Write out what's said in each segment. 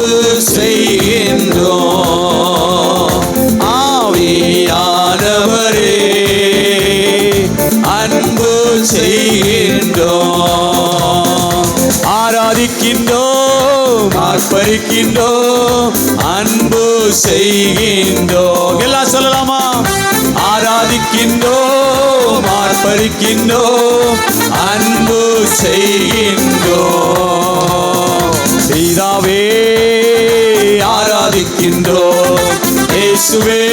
அன்பு செய்கின்றோம். ஆவியானவரே அன்பு செய்கின்றோம். ஆராதிக்கின்றோம், ஆர்ப்பரிக்கின்றோம், அன்பு செய்கின்றோம். எல்லாம் சொல்லலாமா? ஆராதிக்கின்றோம், ஆர்ப்பரிக்கின்றோம், அன்பு செய்கின்றோம். பிதாவே ஆராதிக்கின்றோம், இயேசுவே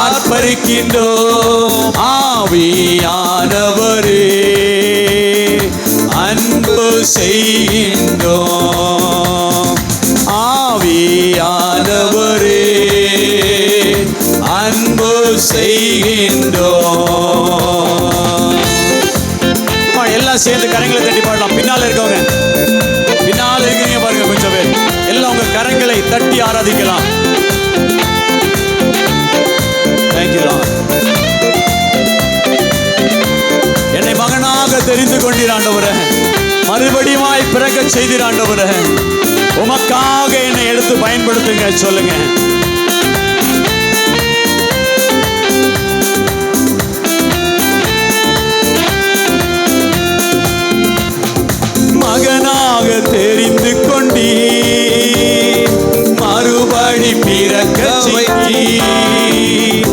ஆர்ப்பரிக்கின்றோம், ஆவியானவரே அன்பு செய்கின்றோம். ஆவியானவரே அன்பு செய்கின்றோம். எல்லாம் சேர்ந்து கரங்களை தட்டி பாடலாம். பின்னால இருக்கவங்க, பின்னால இருக்கிறீங்க பாருங்க, கொஞ்சம் பேர் எல்லாம் உங்க கரங்களை தட்டி ஆராதிக்கலாம். Thank you Lord. என்னை மகனாக தெரிந்து கொண்டீர் ஆண்டவரே, மறுபடியுமாய் பிறக்க செய்தீர் ஆண்டவரே, உமக்காக என்னை எடுத்து பயன்படுத்துங்க. சொல்லுங்க. மகனாக தெரிந்து கொண்டீர், மறுபடி பிறக்க செய்தீர்.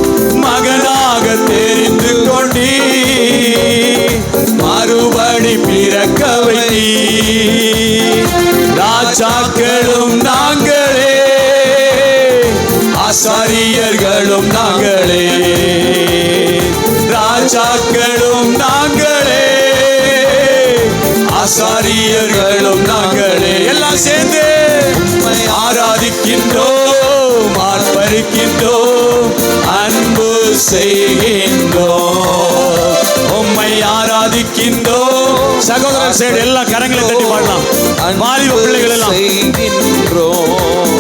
மகனாக தெரிந்து கொண்டீர், மறுபடி பிறக்க வைத்தீர். ராஜாக்களும் நாங்களே, ஆசாரியர்களும் நாங்களே. ராஜாக்களும் நாங்களே, ஆசாரியர்களும் நாங்களே. எல்லாம் சேர்ந்து ஆராதிக்கின்றோம், ஆர்ப்பரிக்கின்றோம், அன்பு செய்கின்றோம். உம்மை ஆராதிக்கின்றோம். சகோதரர் சைடு எல்லாம் கரங்களை தட்டி பாடலாம். வாலிப பிள்ளைகள் எல்லாம் செய்கின்றோம்.